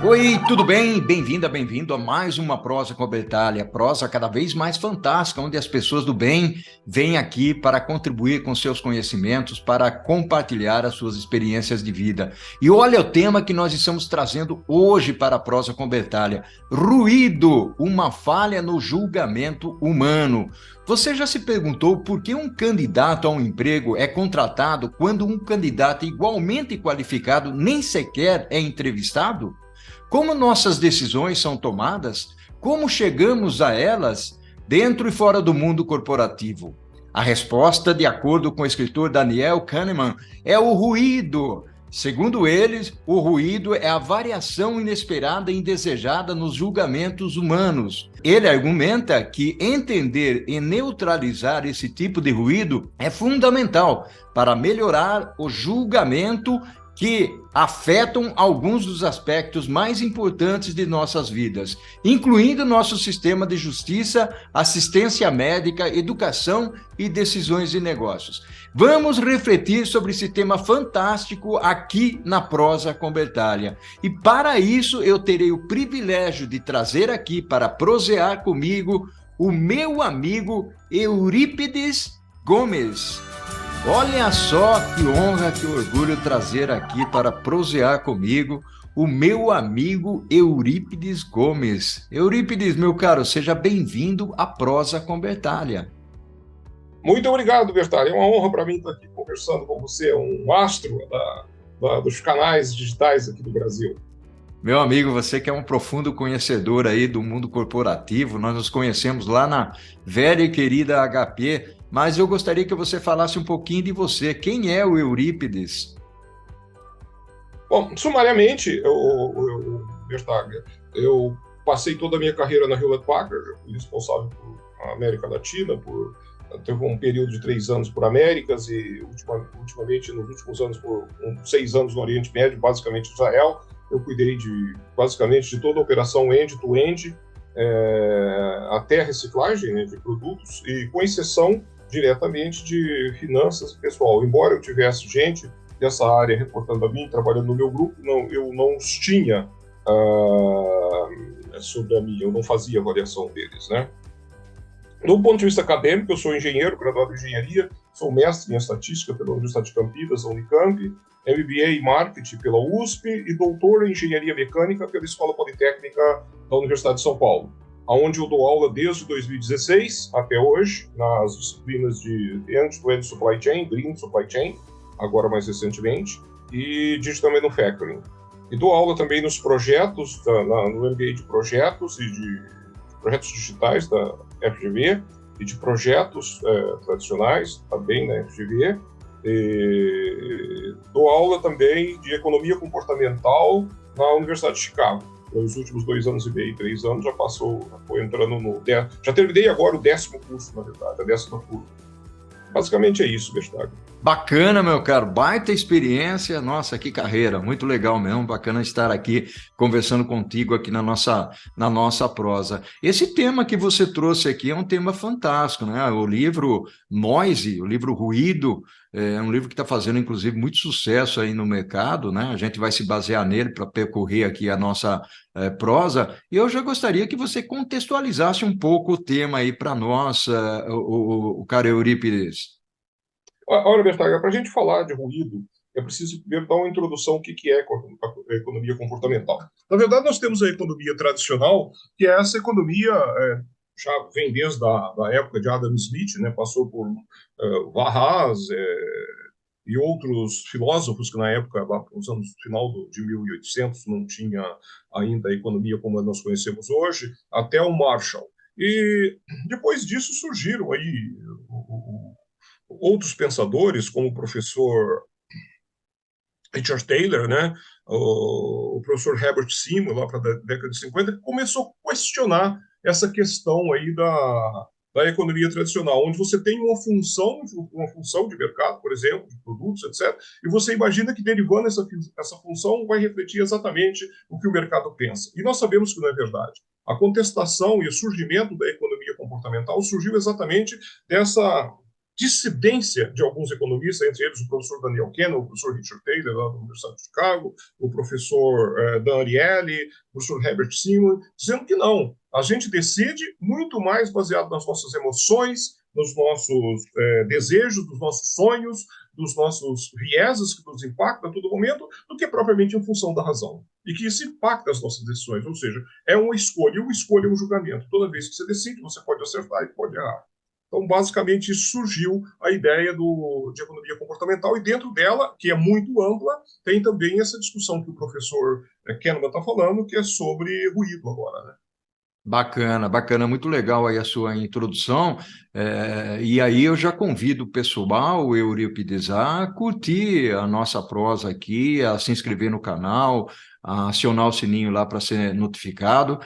Oi, tudo bem? Bem-vinda, bem-vindo a mais uma Prosa com Bertalha, prosa cada vez mais fantástica, onde as pessoas do bem vêm aqui para contribuir com seus conhecimentos, para compartilhar as suas experiências de vida. E olha o tema que nós estamos trazendo hoje para a Prosa com Bertalha: ruído, uma falha no julgamento humano. Você já se perguntou por que um candidato a um emprego é contratado quando um candidato igualmente qualificado nem sequer é entrevistado? Como nossas decisões são tomadas? Como chegamos a elas dentro e fora do mundo corporativo? A resposta, de acordo com o escritor Daniel Kahneman, é o ruído. Segundo eles, o ruído é a variação inesperada e indesejada nos julgamentos humanos. Ele argumenta que entender e neutralizar esse tipo de ruído é fundamental para melhorar o julgamento que afetam alguns dos aspectos mais importantes de nossas vidas, incluindo nosso sistema de justiça, assistência médica, educação e decisões de negócios. Vamos refletir sobre esse tema fantástico aqui na Prosa com Bertalha. E para isso eu terei o privilégio de trazer aqui para prosear comigo o meu amigo Eurípides Gomes. Olha só que honra, que orgulho trazer aqui para prosear comigo o meu amigo Eurípides Gomes. Eurípides, meu caro, seja bem-vindo à Prosa com Bertalha. Muito obrigado, Bertalha. É uma honra para mim estar aqui conversando com você, um astro dos canais digitais aqui do Brasil. Meu amigo, você que é um profundo conhecedor aí do mundo corporativo, nós nos conhecemos lá na velha e querida HP, mas eu gostaria que você falasse um pouquinho de você. Quem é o Eurípides? Bom, sumariamente, Bertalha, eu passei toda a minha carreira na Hewlett-Packard, eu fui responsável por América Latina, teve um período de 3 anos por Américas e ultimamente, nos últimos anos, por 6 anos no Oriente Médio, basicamente Israel. Eu cuidei basicamente de toda a operação end-to-end, até a reciclagem, né, de produtos, e com exceção diretamente de finanças e pessoal. Embora eu tivesse gente dessa área reportando a mim, trabalhando no meu grupo, eu não os tinha sobre a minha, eu não fazia avaliação deles, né? Do ponto de vista acadêmico, eu sou engenheiro, graduado em engenharia, sou mestre em estatística pela Universidade de Campinas, da Unicamp, MBA em marketing pela USP e doutor em engenharia mecânica pela Escola Politécnica da Universidade de São Paulo, onde eu dou aula desde 2016 até hoje, nas disciplinas de End-to-End Supply Chain, Green Supply Chain, agora mais recentemente, e Digital Manufacturing. E dou aula também nos projetos, no MBA de projetos e de projetos digitais da FGV e de projetos tradicionais também na FGV. Dou aula também de economia comportamental na Universidade de Chicago. Nos últimos 2 anos e meio, 3 anos, já foi entrando já terminei agora o 10º curso, na verdade, a 10ª turma. Basicamente é isso, Bertalha. Bacana, meu caro, baita experiência, nossa, que carreira, muito legal mesmo, bacana estar aqui conversando contigo aqui na nossa prosa. Esse tema que você trouxe aqui é um tema fantástico, né? O livro Noise, o livro Ruído, é um livro que está fazendo, inclusive, muito sucesso aí no mercado, né? A gente vai se basear nele para percorrer aqui a nossa prosa, e eu já gostaria que você contextualizasse um pouco o tema aí para nós, o caro Eurípides. Olha, Bertalha, para a gente falar de ruído, é preciso primeiro dar uma introdução ao que é a economia comportamental. Na verdade, nós temos a economia tradicional, que é essa economia, já vem desde a época de Adam Smith, né, passou por Lahaz e outros filósofos que na época, lá nos anos final de 1800, não tinha ainda a economia como nós conhecemos hoje, até o Marshall. E depois disso surgiram aí outros pensadores, como o professor Richard Taylor, né, o professor Herbert Simon, lá para a década de 50, que começou a questionar essa questão aí da economia tradicional, onde você tem uma função de mercado, por exemplo, de produtos, etc., e você imagina que derivando essa função vai refletir exatamente o que o mercado pensa. E nós sabemos que não é verdade. A contestação e o surgimento da economia comportamental surgiu exatamente dessa dissidência de alguns economistas, entre eles o professor Daniel Kahneman, o professor Richard Taylor, lá da Universidade de Chicago, o professor Dan Ariely, o professor Herbert Simon, dizendo que não. A gente decide muito mais baseado nas nossas emoções, nos nossos desejos, nos nossos sonhos, dos nossos vieses que nos impactam a todo momento, do que propriamente em função da razão. E que isso impacta as nossas decisões, ou seja, é uma escolha é um julgamento. Toda vez que você decide, você pode acertar e pode errar. Então, basicamente, surgiu a ideia de economia comportamental, e dentro dela, que é muito ampla, tem também essa discussão que o professor Kahneman está falando, que é sobre ruído agora, né? Bacana, bacana, muito legal aí a sua introdução. E aí eu já convido o pessoal, o Eurípides, a curtir a nossa prosa aqui, a se inscrever no canal, a acionar o sininho lá para ser notificado,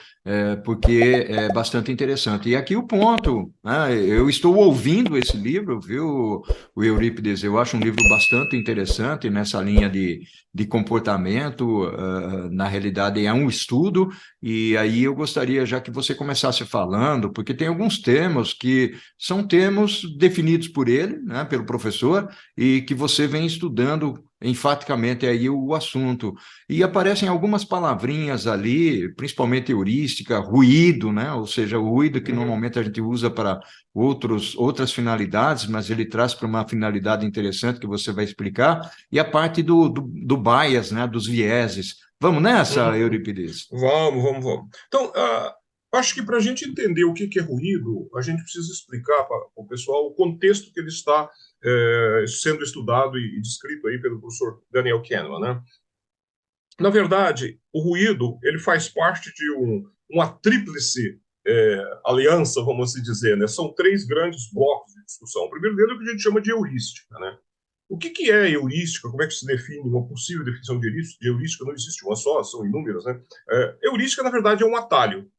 porque é bastante interessante. E aqui o ponto, né, eu estou ouvindo esse livro, viu, o Eurípides? Eu acho um livro bastante interessante nessa linha de comportamento, na realidade é um estudo. E aí eu gostaria já que você começasse falando, porque tem alguns termos que são termos definidos por ele, né, pelo professor, e que você vem estudando enfaticamente aí o assunto. E aparecem algumas palavrinhas ali, principalmente heurística, ruído, né? Ou seja, o ruído que Uhum. normalmente a gente usa para outras finalidades, mas ele traz para uma finalidade interessante que você vai explicar, e a parte do bias, né? Dos vieses. Vamos nessa, Uhum. Euripides? Vamos. Então, acho que para a gente entender o que é ruído, a gente precisa explicar para o pessoal o contexto que ele está sendo estudado e descrito aí pelo professor Daniel Kahneman, né? Na verdade, o ruído ele faz parte de uma tríplice aliança, vamos assim dizer, né? São três grandes blocos de discussão. O primeiro deles é o que a gente chama de heurística, né? O que é heurística? Como é que se define uma possível definição de heurística? De heurística não existe uma só, são inúmeras, né? Heurística, na verdade, é um atalho.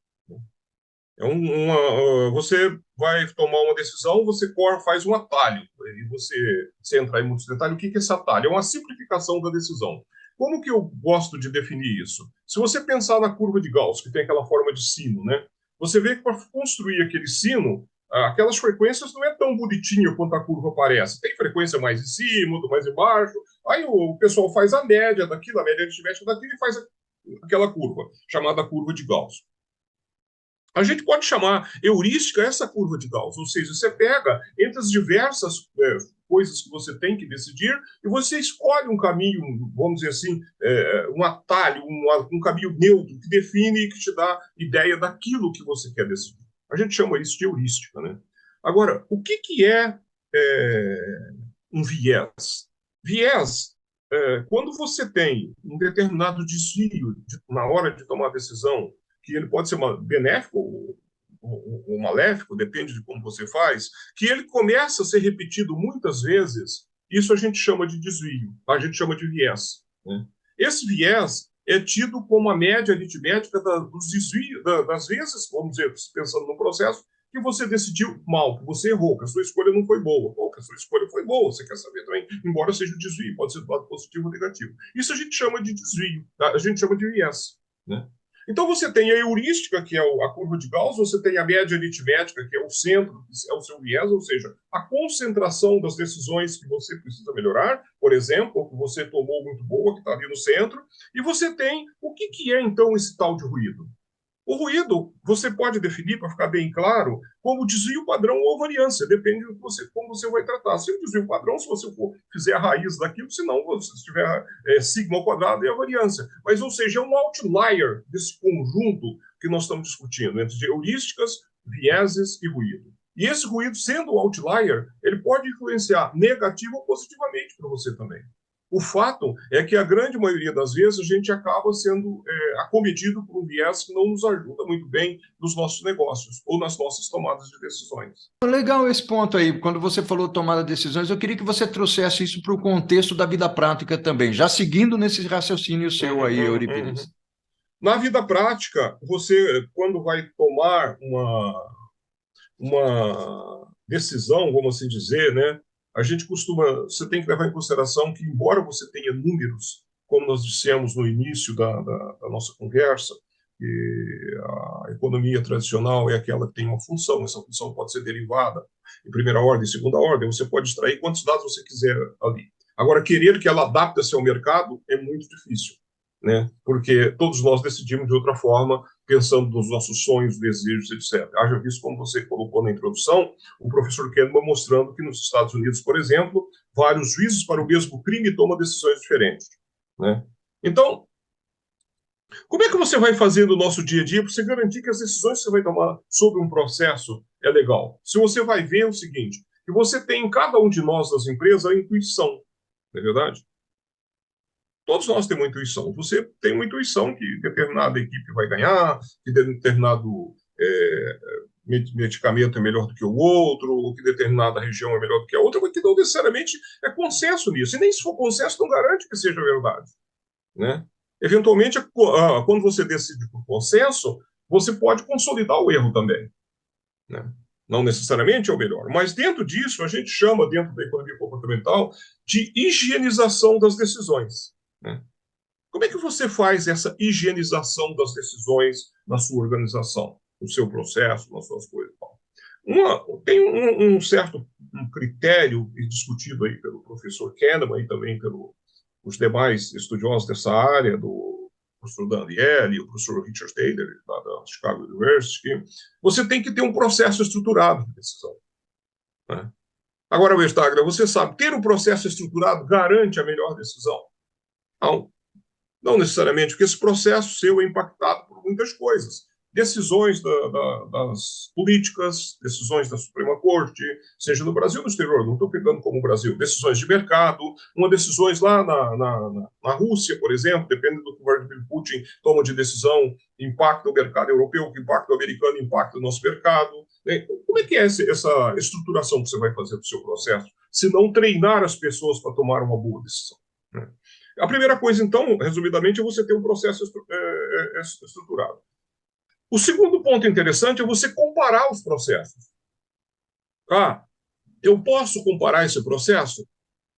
Você vai tomar uma decisão, você faz um atalho, e você entrar em muitos detalhes. O que é esse atalho? É uma simplificação da decisão. Como que eu gosto de definir isso? Se você pensar na curva de Gauss, que tem aquela forma de sino, né? Você vê que para construir aquele sino, aquelas frequências não é tão bonitinho quanto a curva parece. Tem frequência mais em cima, mais embaixo. Aí o pessoal faz a média daquilo, a média aritmética daquilo, e faz aquela curva, chamada curva de Gauss. A gente pode chamar heurística essa curva de Gauss, ou seja, você pega entre as diversas coisas que você tem que decidir e você escolhe um caminho, vamos dizer assim, um atalho, um caminho neutro que define e que te dá ideia daquilo que você quer decidir. A gente chama isso de heurística, né? Agora, o que um viés? Viés, quando você tem um determinado desvio na hora de tomar a decisão, que ele pode ser benéfico ou maléfico, depende de como você faz, que ele começa a ser repetido muitas vezes, isso a gente chama de desvio, a gente chama de viés, né? Esse viés é tido como a média aritmética dos desvios, das vezes, vamos dizer, pensando no processo, que você decidiu mal, que você errou, que a sua escolha não foi boa, ou que a sua escolha foi boa, você quer saber também, embora seja um desvio, pode ser do lado positivo ou negativo. Isso a gente chama de desvio, tá? A gente chama de viés, né? Então você tem a heurística, que é a curva de Gauss, você tem a média aritmética, que é o centro, que é o seu viés, ou seja, a concentração das decisões que você precisa melhorar, por exemplo, que você tomou muito boa, que está ali no centro, e você tem o que é então esse tal de ruído? O ruído você pode definir, para ficar bem claro, como desvio padrão ou variância, depende de como você vai tratar. Se o desvio padrão, se você fizer a raiz daquilo, se não, se tiver sigma ao quadrado, é a variância. Mas, ou seja, é um outlier desse conjunto que nós estamos discutindo, entre heurísticas, vieses e ruído. E esse ruído, sendo um outlier, ele pode influenciar negativo ou positivamente para você também. O fato é que a grande maioria das vezes a gente acaba sendo acometido por um viés que não nos ajuda muito bem nos nossos negócios ou nas nossas tomadas de decisões. Legal esse ponto aí. Quando você falou tomada de decisões, eu queria que você trouxesse isso para o contexto da vida prática também, já seguindo nesse raciocínio seu aí, Uhum. Eurípides. Na vida prática, você, quando vai tomar uma decisão, vamos assim dizer, né? A gente você tem que levar em consideração que, embora você tenha números, como nós dissemos no início da nossa conversa, porque a economia tradicional é aquela que tem uma função, essa função pode ser derivada em primeira ordem, em segunda ordem, você pode extrair quantos dados você quiser ali. Agora, querer que ela adapte-se ao mercado é muito difícil, né? Porque todos nós decidimos de outra forma, pensando nos nossos sonhos, desejos, etc. Haja visto, como você colocou na introdução, o professor Kahneman mostrando que nos Estados Unidos, por exemplo, vários juízes para o mesmo crime tomam decisões diferentes, né? Então, como é que você vai fazer no nosso dia a dia para você garantir que as decisões que você vai tomar sobre um processo é legal? Se você vai ver o seguinte, que você tem em cada um de nós das empresas a intuição, não é verdade? Todos nós temos uma intuição. Você tem uma intuição que determinada equipe vai ganhar, que determinado medicamento é melhor do que o outro, ou que determinada região é melhor do que a outra, mas que não necessariamente é consenso nisso. E nem se for consenso, não garante que seja verdade, né? Eventualmente, quando você decide por consenso, você pode consolidar o erro também, né? Não necessariamente é o melhor, mas dentro disso, a gente chama, dentro da economia comportamental, de higienização das decisões, né? Como é que você faz essa higienização das decisões na sua organização, no seu processo, nas suas coisas? Tem um certo critério discutido aí pelo professor Kahneman e também pelos demais estudiosos dessa área, do professor Dan Ariely, o professor Richard Thaler, da Chicago University, que você tem que ter um processo estruturado de decisão, né? Agora, Vestagra, você sabe, ter um processo estruturado garante a melhor decisão? Não. Não necessariamente, porque esse processo seu é impactado por muitas coisas. Decisões das políticas, decisões da Suprema Corte, seja no Brasil ou no exterior, não estou pegando como o Brasil, decisões de mercado, decisões lá na Rússia, por exemplo, depende do que o Vladimir Putin toma de decisão, impacta o mercado europeu, que impacta o americano, impacta o nosso mercado. Como é que é essa estruturação que você vai fazer do seu processo, se não treinar as pessoas para tomar uma boa decisão, né? A primeira coisa, então, resumidamente, é você ter um processo estruturado. O segundo ponto interessante é você comparar os processos. Eu posso comparar esse processo?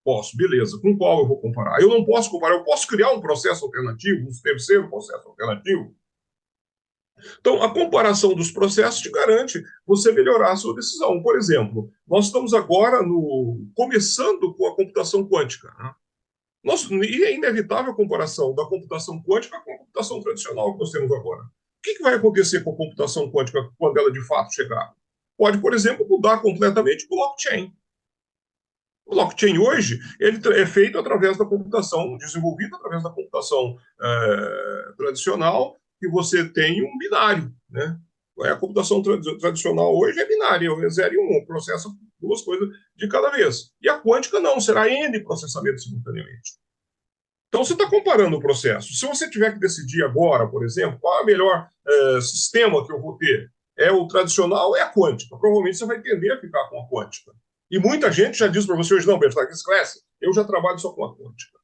Posso, beleza. Com qual eu vou comparar? Eu não posso comparar, eu posso criar um processo alternativo, um terceiro processo alternativo. Então, a comparação dos processos te garante você melhorar a sua decisão. Por exemplo, nós estamos agora começando com a computação quântica, né? E é inevitável a comparação da computação quântica com a computação tradicional que nós temos agora. O que vai acontecer com a computação quântica quando ela de fato chegar? Pode, por exemplo, mudar completamente o blockchain. O blockchain hoje ele é feito através da computação, desenvolvido através da computação tradicional, que você tem um binário, né? A computação tradicional hoje é binária, é 0 e 1, processa duas coisas de cada vez. E a quântica não, será N processamentos simultaneamente. Então, você está comparando o processo. Se você tiver que decidir agora, por exemplo, qual é o melhor sistema que eu vou ter, é o tradicional ou é a quântica? Provavelmente você vai tender a ficar com a quântica. E muita gente já diz para você hoje, não, Bertag, esquece, eu já trabalho só com a quântica,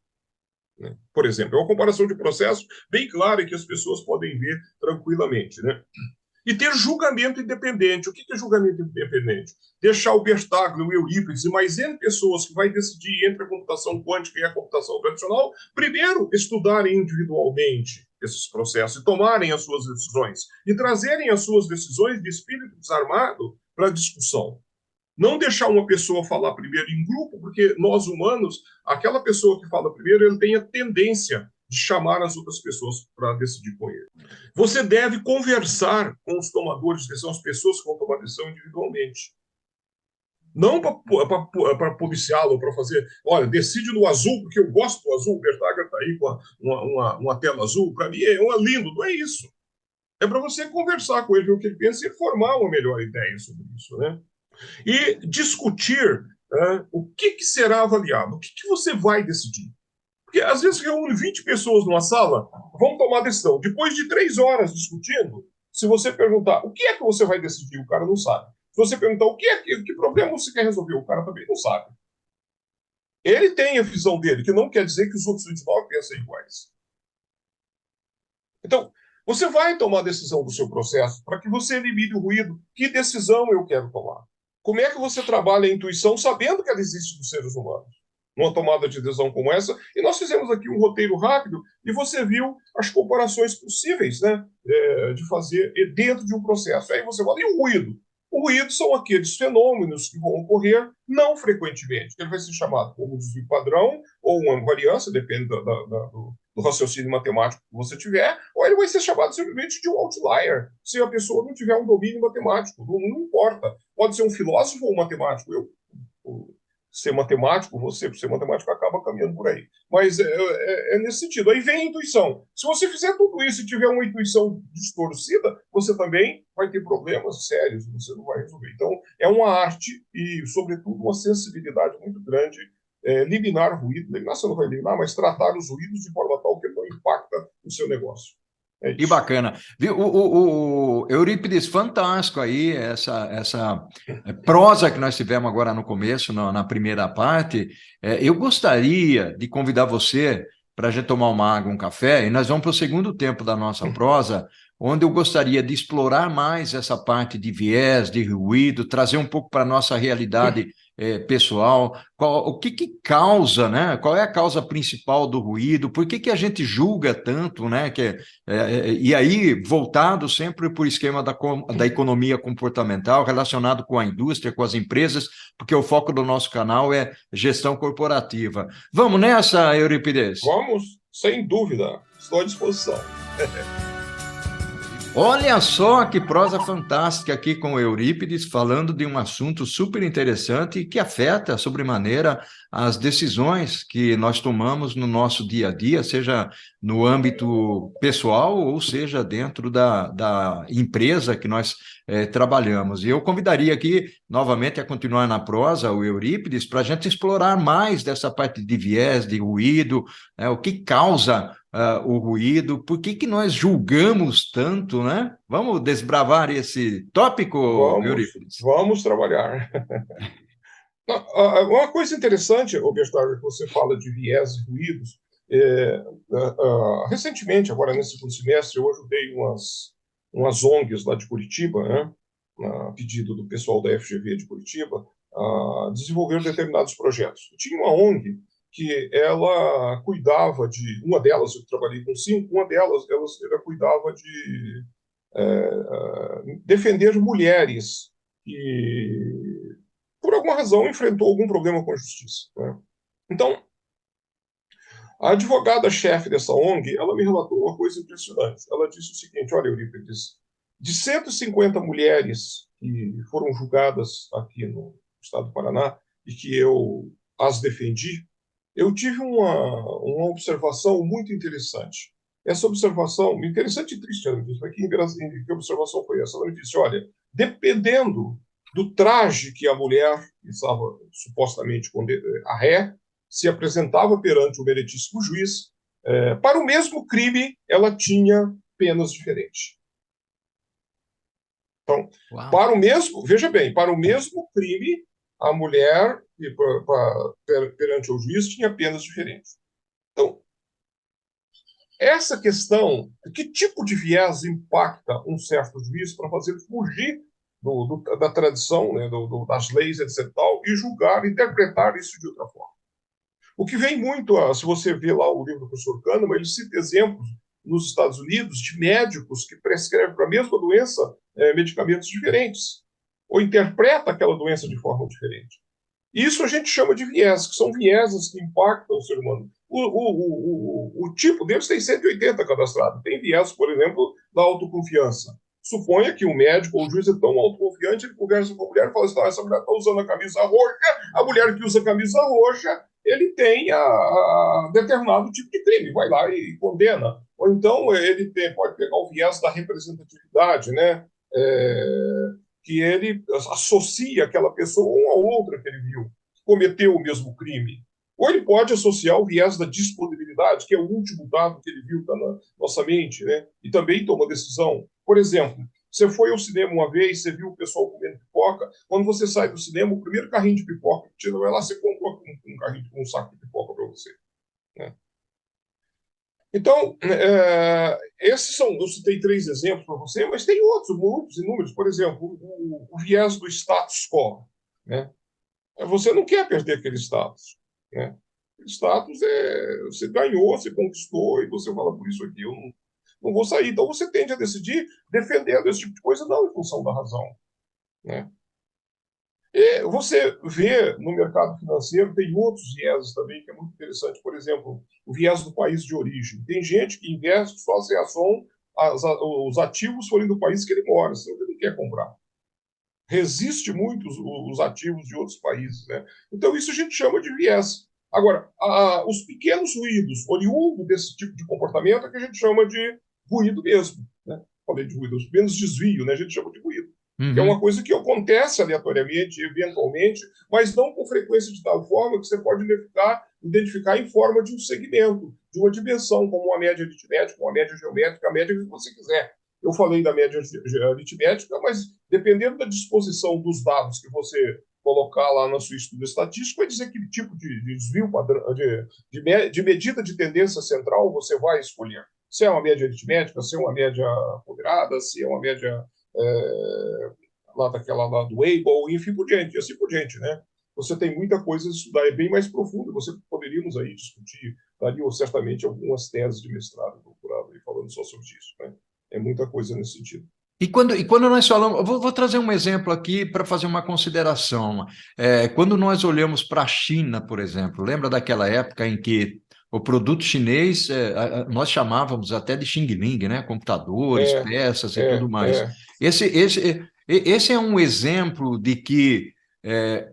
né? Por exemplo, é uma comparação de processo bem clara que as pessoas podem ver tranquilamente, né? E ter julgamento independente. O que é julgamento independente? Deixar o Bertaglio, o Eurípides e mais N pessoas que vai decidir entre a computação quântica e a computação tradicional, primeiro estudarem individualmente esses processos e tomarem as suas decisões e trazerem as suas decisões de espírito desarmado para a discussão. Não deixar uma pessoa falar primeiro em grupo, porque nós humanos, aquela pessoa que fala primeiro, ele tem a tendência de chamar as outras pessoas para decidir com ele. Você deve conversar com os tomadores de decisão, as pessoas que vão tomar decisão individualmente. Não para policiá-lo, para fazer, olha, decide no azul, porque eu gosto do azul, o Bertaga está aí com uma tela azul, para mim é lindo, não é isso. É para você conversar com ele, ver o que ele pensa e formar uma melhor ideia sobre isso, né? E discutir o que será avaliado, o que você vai decidir. Porque às vezes reúne 20 pessoas numa sala, vão tomar decisão. Depois de 3 horas discutindo, se você perguntar o que é que você vai decidir, o cara não sabe. Se você perguntar que problema você quer resolver, o cara também não sabe. Ele tem a visão dele, que não quer dizer que os outros 29 pensam iguais. Então, você vai tomar a decisão do seu processo para que você elimine o ruído. Que decisão eu quero tomar? Como é que você trabalha a intuição sabendo que ela existe nos seres humanos? numa tomada de decisão como essa, e nós fizemos aqui um roteiro rápido e você viu as comparações possíveis, né, de fazer dentro de um processo. Aí você fala, e o ruído? O ruído são aqueles fenômenos que vão ocorrer não frequentemente. Ele vai ser chamado como desvio padrão ou uma variância, depende do raciocínio matemático que você tiver, ou ele vai ser chamado simplesmente de um outlier, se a pessoa não tiver um domínio matemático. Não importa. Pode ser um filósofo ou um matemático. Ser matemático, você, por ser matemático, acaba caminhando por aí. Mas é nesse sentido. Aí vem a intuição. Se você fizer tudo isso e tiver uma intuição distorcida, você também vai ter problemas sérios, você não vai resolver. Então, é uma arte e, sobretudo, uma sensibilidade muito grande. Eliminar ruído, eliminar você não vai eliminar, mas tratar os ruídos de forma tal que ele não impacta o seu negócio. É Que isso. bacana. Viu, o Eurípides, fantástico aí, essa prosa que nós tivemos agora no começo, na primeira parte. Eu gostaria de convidar você para a gente tomar uma água, um café, e nós vamos para o segundo tempo da nossa prosa, onde eu gostaria de explorar mais essa parte de viés, de ruído, trazer um pouco para a nossa realidade pessoal, o que causa, né? Qual é a causa principal do ruído? Por que a gente julga tanto, né? E aí, voltado sempre para o esquema da economia comportamental, relacionado com a indústria, com as empresas, porque o foco do nosso canal é gestão corporativa. Vamos nessa, Euripides? Vamos, sem dúvida. Estou à disposição. Olha só que prosa fantástica aqui com o Eurípides, falando de um assunto super interessante que afeta sobremaneira as decisões que nós tomamos no nosso dia a dia, seja no âmbito pessoal ou seja dentro da empresa que nós trabalhamos. E eu convidaria aqui novamente a continuar na prosa o Eurípides para a gente explorar mais dessa parte de viés, de ruído, o que causa o ruído, por que nós julgamos tanto, né? Vamos desbravar esse tópico, Eurípides? Vamos trabalhar. Uma coisa interessante, Roberto, que você fala de viés e ruídos. Recentemente, agora nesse segundo semestre, eu ajudei umas ONGs lá de Curitiba, né, a pedido do pessoal da FGV de Curitiba, a desenvolver determinados projetos. Tinha uma ONG que ela cuidava de, uma delas, eu trabalhei com 5, uma delas, ela cuidava de defender mulheres que, por alguma razão, enfrentou algum problema com a justiça. Né? Então, a advogada-chefe dessa ONG, ela me relatou uma coisa impressionante. Ela disse o seguinte, olha, Eurípides, de 150 mulheres que foram julgadas aqui no estado do Paraná e que eu as defendi, eu tive uma observação muito interessante. Essa observação, interessante e triste, ela disse, mas que observação foi essa? Ela me disse, olha, dependendo do traje que a mulher, que estava supostamente a ré, se apresentava perante o meritíssimo juiz, para o mesmo crime, ela tinha penas diferentes. Então, Uau. para o mesmo, veja bem, para o mesmo crime, a mulher, perante o juiz, tinha penas diferentes. Então, essa questão, que tipo de viés impacta um certo juiz para fazer ele fugir da tradição, né, das leis, etc., e julgar, interpretar isso de outra forma. O que vem muito, se você vê lá o livro do professor Kahneman, ele cita exemplos nos Estados Unidos de médicos que prescrevem para a mesma doença medicamentos diferentes, ou interpreta aquela doença de forma diferente. Isso a gente chama de viés, que são vieses que impactam o ser humano. O tipo deles tem 180 cadastrados. Tem viés, por exemplo, da autoconfiança. Suponha que o médico ou o juiz é tão autoconfiante, ele conversa com a mulher e fala assim, essa mulher está usando a camisa roxa, a mulher que usa a camisa roxa, ele tem a determinado tipo de crime, vai lá e condena. Ou então ele pode pegar o viés da representatividade, né? Que ele associa aquela pessoa a uma outra que ele viu, que cometeu o mesmo crime. Ou ele pode associar o viés da disponibilidade, que é o último dado que ele viu está na nossa mente, né? E também toma decisão. Por exemplo, você foi ao cinema uma vez, você viu o pessoal comendo pipoca, quando você sai do cinema, o primeiro carrinho de pipoca que tira, vai lá, você compra um saco de pipoca para você. Né? Então, esses são, eu citei 3 exemplos para você, mas tem outros, muitos, inúmeros. Por exemplo, o viés do status quo. Né? Você não quer perder aquele status. Né? Status você ganhou, você conquistou, e você fala, por isso aqui eu não vou sair. Então você tende a decidir defendendo esse tipo de coisa, não em função da razão, né? E você vê no mercado financeiro, tem outros vieses também que é muito interessante. Por exemplo, o viés do país de origem. Tem gente que investe só se os ativos forem do país que ele mora, senão ele não quer comprar. Resiste muito os ativos de outros países, né? Então isso a gente chama de viés. Agora, os pequenos ruídos oriundos desse tipo de comportamento é que a gente chama de ruído mesmo, né? Falei de ruído, menos desvio, né? A gente chama de ruído, que é uma Uhum. coisa que acontece aleatoriamente, eventualmente, mas não com frequência de tal forma que você pode identificar em forma de um segmento, de uma dimensão, como uma média aritmética, uma média geométrica, a média que você quiser. Eu falei da média aritmética, mas dependendo da disposição dos dados que você colocar lá no seu estudo estatístico, vai dizer que tipo de desvio padrão, de medida de tendência central você vai escolher. Se é uma média aritmética, se é uma média ponderada, se é uma média lá daquela lá do Weibull, enfim por diante, assim por diante, né? Você tem muita coisa a estudar, é bem mais profundo. Você poderíamos aí discutir, daria certamente algumas teses de mestrado, doutorado, aí, falando só sobre isso, né? É muita coisa nesse sentido. E quando nós falamos, vou trazer um exemplo aqui para fazer uma consideração. Quando nós olhamos para a China, por exemplo, lembra daquela época em que o produto chinês, nós chamávamos até de Xing Ling, né? Computadores, É, peças e tudo é, mais. é. Esse é um exemplo de que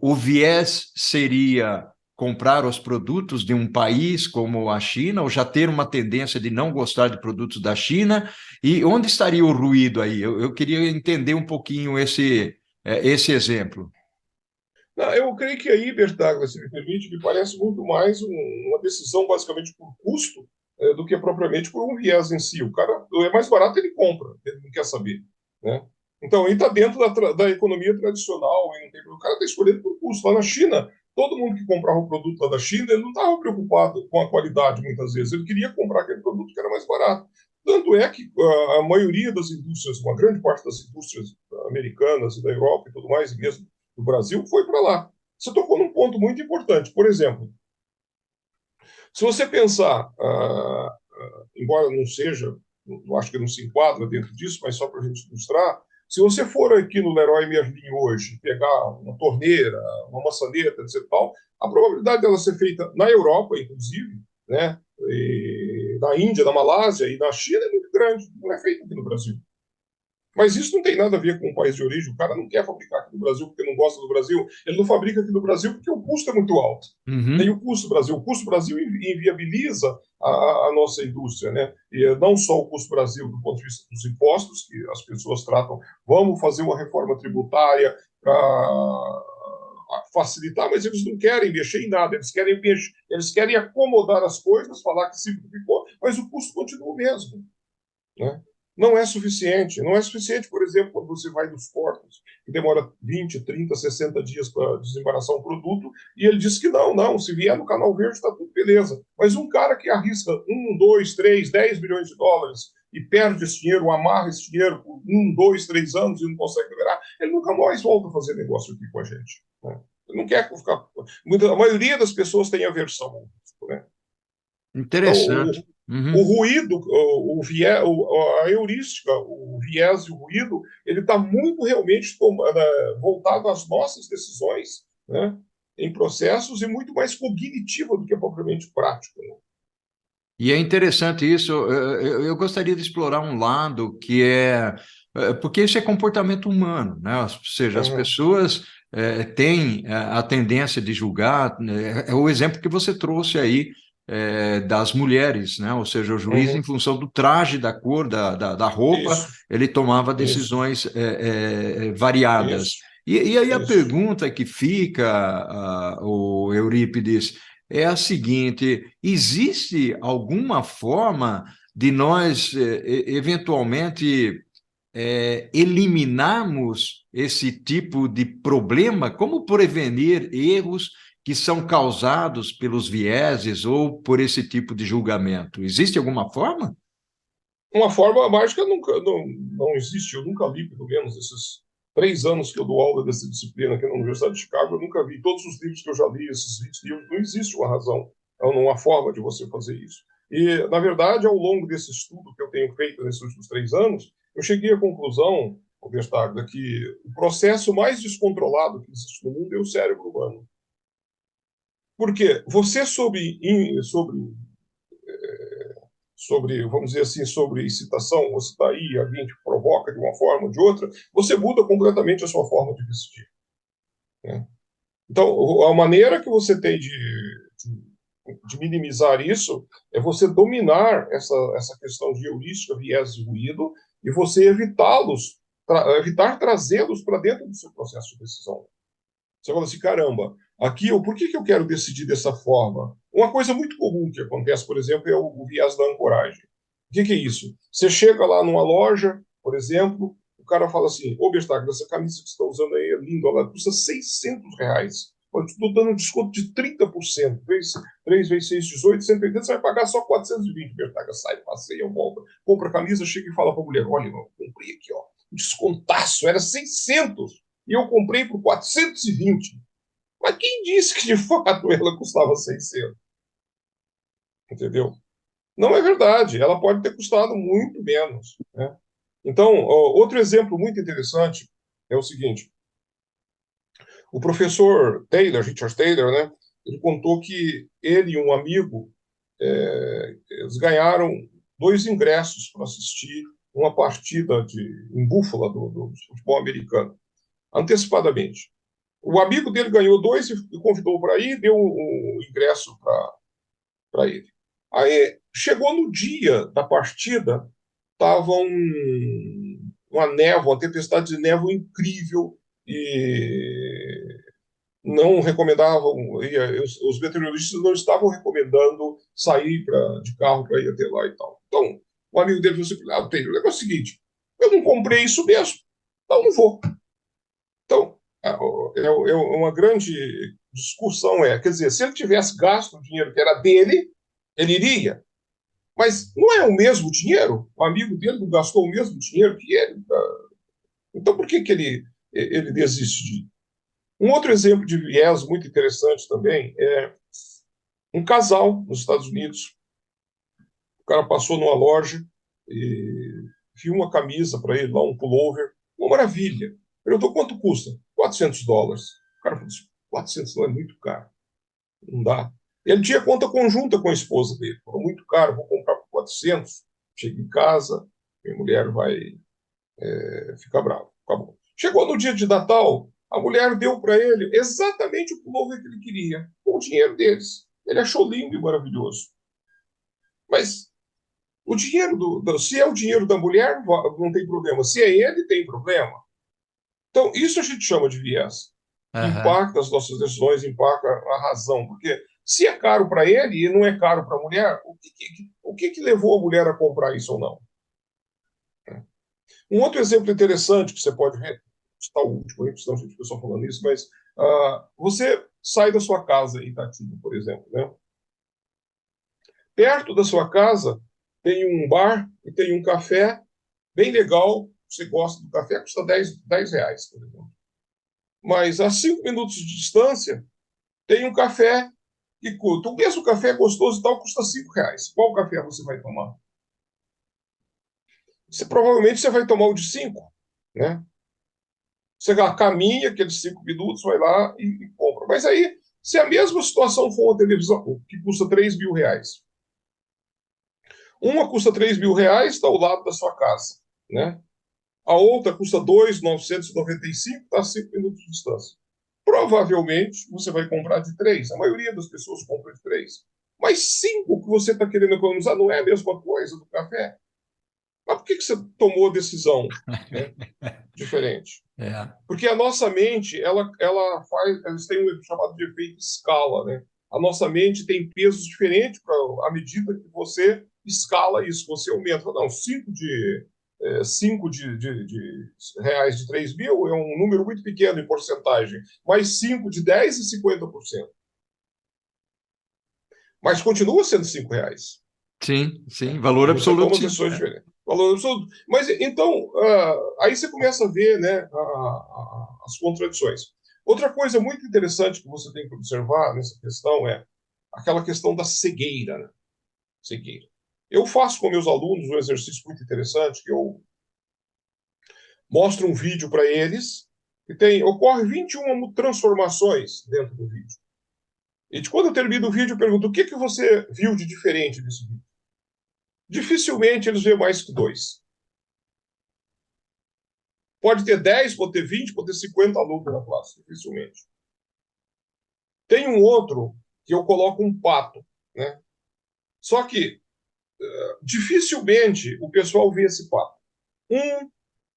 o viés seria comprar os produtos de um país como a China, ou já ter uma tendência de não gostar de produtos da China. E onde estaria o ruído aí? Eu queria entender um pouquinho esse exemplo. Não, eu creio que aí, Bertaglia, se me permite, me parece muito mais uma decisão basicamente por custo do que propriamente por um viés em si. O cara é mais barato, ele compra, ele não quer saber, né? Então, aí está dentro da economia tradicional, e não tem, o cara está escolhendo por custo. Lá na China, todo mundo que comprava o produto lá da China, ele não estava preocupado com a qualidade, muitas vezes. Ele queria comprar aquele produto que era mais barato. Tanto é que a maioria das indústrias, uma grande parte das indústrias americanas e da Europa e tudo mais, e mesmo do Brasil, foi para lá. Você tocou num ponto muito importante. Por exemplo, se você pensar, embora não seja, eu acho que não se enquadra dentro disso, mas só para a gente ilustrar, se você for aqui no Leroy Merlin hoje, pegar uma torneira, uma maçaneta, etc. Tal, a probabilidade dela ser feita na Europa, inclusive, né, na Índia, na Malásia e na China é muito grande. Não é feita aqui no Brasil. Mas isso não tem nada a ver com o país de origem. O cara não quer fabricar aqui no Brasil porque não gosta do Brasil. Ele não fabrica aqui no Brasil porque o custo é muito alto. Tem Uhum. o custo Brasil. O custo Brasil inviabiliza a nossa indústria, né? E não só o custo Brasil do ponto de vista dos impostos, que as pessoas tratam, vamos fazer uma reforma tributária para facilitar, mas eles não querem mexer em nada, eles querem acomodar as coisas, falar que simplificou, mas o custo continua o mesmo, né? Não é suficiente. Não é suficiente, por exemplo, quando você vai nos portos, que demora 20, 30, 60 dias para desembaraçar um produto, e ele diz que não, se vier no Canal Verde está tudo beleza. Mas um cara que arrisca 2, 3, 10 milhões de dólares e perde esse dinheiro, amarra esse dinheiro por 2, 3 anos e não consegue liberar, ele nunca mais volta a fazer negócio aqui com a gente, né? Ele não quer ficar. A maioria das pessoas tem aversão ao risco, né? Então, Interessante. o Uhum. ruído, o viés, a heurística, o viés e o ruído, ele está muito realmente voltado às nossas decisões, né, em processos e muito mais cognitiva do que propriamente prático, né? E é interessante isso. Eu gostaria de explorar um lado que porque isso é comportamento humano, né? Ou seja, as Uhum, pessoas têm a tendência de julgar. É o exemplo que você trouxe aí das mulheres, né? Ou seja, o juiz, em uhum. função do traje, da cor, da roupa, Isso, ele tomava isso, decisões variadas. isso, E aí a isso. pergunta que fica, o Eurípides, é a seguinte: existe alguma forma de nós, eventualmente, eliminarmos esse tipo de problema? Como prevenir erros que são causados pelos vieses ou por esse tipo de julgamento? Existe alguma forma? Uma forma mágica nunca, não existe, eu nunca li, pelo menos, esses 3 anos que eu dou aula dessa disciplina aqui na Universidade de Chicago, eu nunca vi. Todos os livros que eu já li, esses 20 livros, não existe uma razão É uma forma de você fazer isso. E, na verdade, ao longo desse estudo que eu tenho feito nesses últimos 3 anos, eu cheguei à conclusão, Vestager, que o processo mais descontrolado que existe no mundo é o cérebro humano. Porque você, vamos dizer assim, sobre excitação, você está aí, alguém te provoca de uma forma ou de outra, você muda completamente a sua forma de decidir. Né? Então, a maneira que você tem de minimizar isso é você dominar essa questão de heurística, viés de ruído, e você evitar trazê-los para dentro do seu processo de decisão. Você fala assim, caramba, aqui, por que eu quero decidir dessa forma? Uma coisa muito comum que acontece, por exemplo, é o viés da ancoragem. O que é isso? Você chega lá numa loja, por exemplo, o cara fala assim, ô Bestaco, essa camisa que você está usando aí é linda, ela custa R$ 600. Estou dando um desconto de 30%. 3 vezes 6, 18, 180, você vai pagar só 420. Bestaco, sai, passeia, volta, compra a camisa, chega e fala para a mulher, olha, eu comprei aqui, ó, um descontaço, era 600 e eu comprei por 420. Mas quem disse que de fato ela custava 600? Entendeu? Não é verdade. Ela pode ter custado muito menos. Né? Então, outro exemplo muito interessante é o seguinte: o professor Taylor, Richard Taylor, né, ele contou que ele e um amigo eles ganharam 2 ingressos para assistir uma partida em Buffalo do futebol americano, antecipadamente. O amigo dele ganhou 2 e convidou para ir, deu o ingresso para ele. Aí chegou no dia da partida, estava uma névoa, uma tempestade de névoa incrível e não recomendavam, os meteorologistas não estavam recomendando sair de carro para ir até lá e tal. Então, o amigo dele falou assim: Taylor, o negócio é o seguinte, eu não comprei isso mesmo, então não vou. Então, uma grande discussão quer dizer, se ele tivesse gasto o dinheiro que era dele, ele iria. Mas não é o mesmo dinheiro? O amigo dele não gastou o mesmo dinheiro que ele? Então, por que ele desiste de ir? Um outro exemplo de viés muito interessante também é um casal nos Estados Unidos. O cara passou numa loja e viu uma camisa para ele lá, um pullover, uma maravilha. Perguntou quanto custa? $400. O cara falou assim, $400 é muito caro, não dá. Ele tinha conta conjunta com a esposa dele, falou, muito caro, vou comprar por 400. Chega em casa, minha mulher vai ficar brava. Acabou. Chegou no dia de Natal, a mulher deu para ele exatamente o pullover que ele queria, com o dinheiro deles. Ele achou lindo e maravilhoso. Mas o dinheiro se é o dinheiro da mulher, não tem problema. Se é ele, tem problema. Então, isso a gente chama de viés, que Aham. impacta as nossas decisões, impacta a razão. Porque se é caro para ele e não é caro para a mulher, o que levou a mulher a comprar isso ou não? Um outro exemplo interessante que você pode ver, está o último aí, senão a gente fica só falando isso, mas você sai da sua casa em Itatinga, por exemplo, né? Perto da sua casa tem um bar e tem um café bem legal. Você gosta do café, custa R$ 10, por exemplo. Mas a 5 minutos de distância tem um café que custa. O mesmo café gostoso e tal custa R$ 5. Qual café você vai tomar? Provavelmente você vai tomar o de 5, né? Você caminha aqueles 5 minutos, vai lá e compra. Mas aí, se a mesma situação for uma televisão que custa R$ 3.000, uma custa R$ 3.000, está ao lado da sua casa, né? A outra custa 2.995, está a 5 minutos de distância. Provavelmente você vai comprar de 3. A maioria das pessoas compra de 3. Mas 5 que você está querendo economizar não é a mesma coisa do café. Mas por que você tomou a decisão, né, diferente? É. Porque a nossa mente, eles têm um chamado de efeito escala, né? A nossa mente tem pesos diferentes à medida que você escala isso, você aumenta. Não, 5 de reais de 3.000 é um número muito pequeno em porcentagem, mas 5 de 10 é 50%. Mas continua sendo R$ 5. Sim, sim, Né? valor Você absoluto, toma sim. decisões diferentes. Valor absoluto. Mas então, aí você começa a ver, né, as contradições. Outra coisa muito interessante que você tem que observar nessa questão é aquela questão da cegueira, né? Cegueira. Eu faço com meus alunos um exercício muito interessante, que eu mostro um vídeo para eles, e ocorre 21 transformações dentro do vídeo. E quando eu termino o vídeo, eu pergunto: o que você viu de diferente desse vídeo? Dificilmente eles veem mais que 2. Pode ter 10, pode ter 20, pode ter 50 alunos na classe, dificilmente. Tem um outro que eu coloco um pato, né? Só que dificilmente o pessoal vê esse pato. Um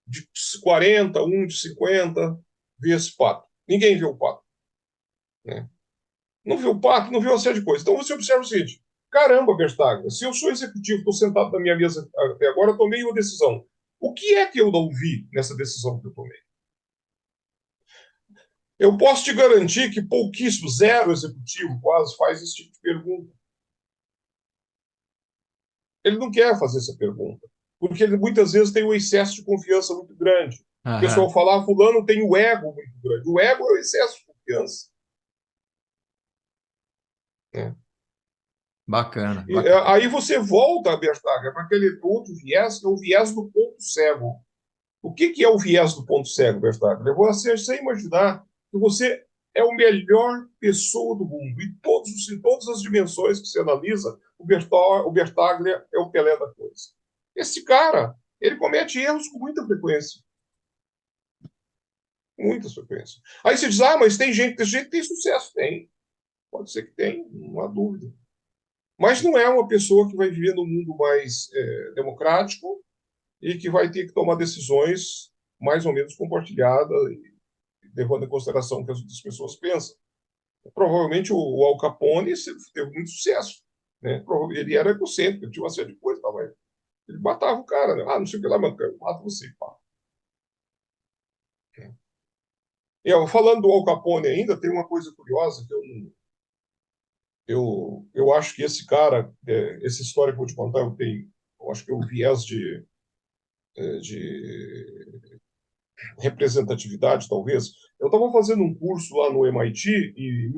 de 40, um de 50 vê esse pato. Ninguém vê o pato, né? Não vê o pato, não vê uma série de coisas. Então você observa o seguinte: caramba, Bertaglia, se eu sou executivo, estou sentado na minha mesa até agora, tomei uma decisão. O que é que eu não vi nessa decisão que eu tomei? Eu posso te garantir que pouquíssimo, zero executivo quase faz esse tipo de pergunta. Ele não quer fazer essa pergunta, porque ele muitas vezes tem um excesso de confiança muito grande. O pessoal Aham. fala: fulano tem o ego muito grande. O ego é o excesso de confiança, né? Bacana, E, bacana. aí você volta, Bertaglia, para aquele outro viés, que é o viés do ponto cego. O que é o viés do ponto cego, Bertaglia? Você imaginar que você é a melhor pessoa do mundo. Em todas as dimensões que você analisa, o Bertaglia é o Pelé da coisa. Esse cara, ele comete erros com muita frequência. Muita frequência. Aí você diz: mas tem gente que tem sucesso. Tem. Pode ser que tem, não há dúvida. Mas não é uma pessoa que vai viver num mundo mais democrático e que vai ter que tomar decisões mais ou menos compartilhadas, levando em consideração o que as outras pessoas pensam. Provavelmente o Al Capone teve muito sucesso, né? Ele era egocêntrico, ele tinha uma série de coisas, mas ele matava o cara, né? Não sei o que lá, mas eu mato você, pá. Falando do Al Capone ainda, tem uma coisa curiosa que eu acho que esse cara, essa história que eu vou te contar, eu acho que é o viés de representatividade, talvez. Eu estava fazendo um curso lá no MIT em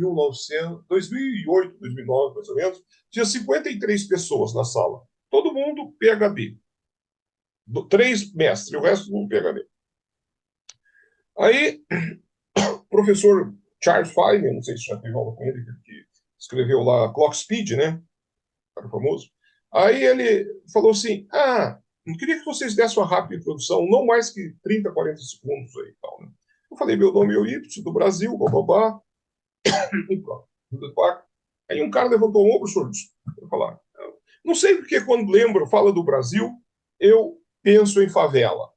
2008, 2009, mais ou menos. Tinha 53 pessoas na sala. Todo mundo PhD. 3 mestres, o resto não PhD. Aí, o professor Charles Feynman, não sei se já teve aula com ele, que escreveu lá Clock Speed, né? Cara famoso. Aí ele falou assim: não queria que vocês dessem uma rápida introdução, não mais que 30, 40 segundos aí e tal, né? Eu falei: meu nome é Eurípides, do Brasil, bababá, e pronto. Aí um cara levantou o ombro, senhor, eu falar: não sei porque quando lembro, fala do Brasil, eu penso em favela.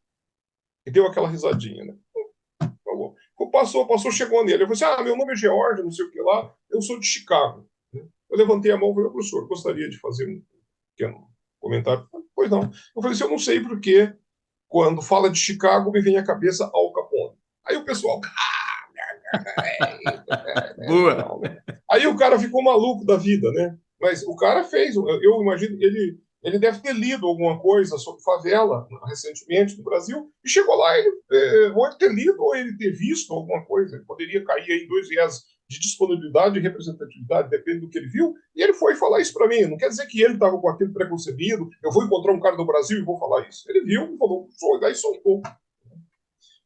E deu aquela risadinha, né? Falou. Passou, chegou nele. Eu falei assim: meu nome é George, não sei o que lá, eu sou de Chicago. Eu levantei a mão e falei: professor, gostaria de fazer um pequeno comentário. Pois não. Eu falei assim: eu não sei porque quando fala de Chicago me vem à cabeça Al Capone. Aí o pessoal, Boa. não, né? Aí o cara ficou maluco da vida, né? Mas o cara fez, eu imagino, ele deve ter lido alguma coisa sobre favela recentemente no Brasil e chegou lá, ou ele ter lido ou ele ter visto alguma coisa. Ele poderia cair aí em 2 viés de disponibilidade e representatividade, depende do que ele viu, e ele foi falar isso para mim. Não quer dizer que ele estava com aquilo preconcebido, eu vou encontrar um cara do Brasil e vou falar isso. Ele viu e falou: daí soltou.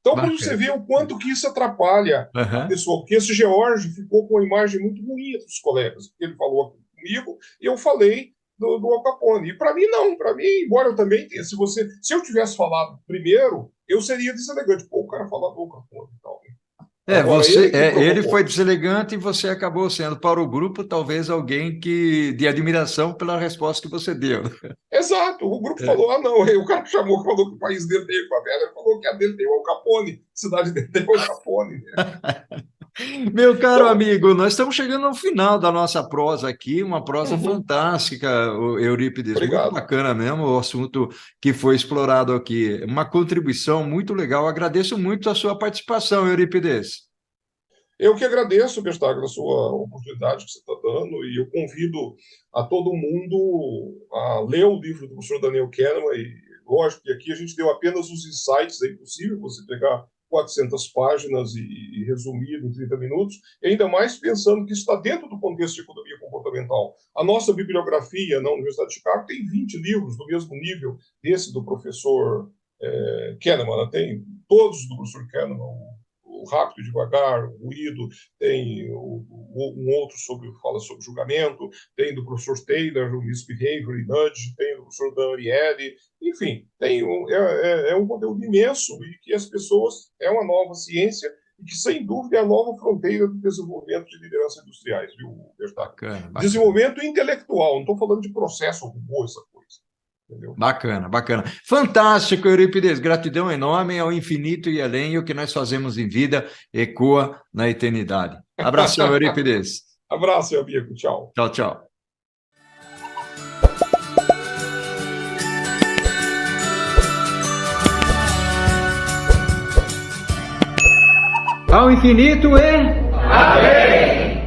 Então, para você Bacana. ver o quanto que isso atrapalha a Aham. pessoa, porque esse George ficou com uma imagem muito ruim entre os colegas. Ele falou comigo e eu falei do Al Capone. E para mim, não. Para mim, embora eu também tenha, se eu tivesse falado primeiro, eu seria deselegante. Pô, o cara falou do Al Capone e tal. Agora, ele que Ele foi provocou. deselegante e você acabou sendo para o grupo talvez alguém que de admiração pela resposta que você deu. Exato, o grupo É. falou: não, o cara chamou, falou que o país dele tem favela, ele falou que a dele tem o Al Capone, a cidade dele tem o Al Capone. Meu caro Então, amigo, nós estamos chegando ao final da nossa prosa aqui, uma prosa uhum, fantástica, Eurípides, muito obrigado. bacana mesmo o assunto que foi explorado aqui, uma contribuição muito legal. Agradeço muito a sua participação, Eurípides. Eu que agradeço, Gustavo, a sua oportunidade que você está dando, e eu convido a todo mundo a ler o livro do professor Daniel Kahneman. E lógico que aqui a gente deu apenas os insights, é impossível você pegar 400 páginas e resumir em 30 minutos, e ainda mais pensando que está dentro do contexto de economia comportamental. comportamental. A nossa bibliografia na Universidade de Chicago tem 20 livros do mesmo nível desse do professor Kahneman, tem todos do professor Kahneman, o Rápido e Devagar, o Ruído, tem um outro fala sobre julgamento, tem do professor Taylor, o Misbehavior e Nudge, tem do professor Dan Ariely, enfim, tem um conteúdo imenso e que as pessoas, é uma nova ciência e que, sem dúvida, é a nova fronteira do desenvolvimento de liderança industriais, viu, Bertag? Bacana. Desenvolvimento intelectual, não estou falando de processo robô, essa coisa. Entendeu? Bacana, bacana. Fantástico, Eurípides. Gratidão enorme ao infinito e além. O que nós fazemos em vida ecoa na eternidade. Abração, Eurípides. Abraço, meu amigo. Tchau. Tchau, tchau. Ao infinito e... Amém!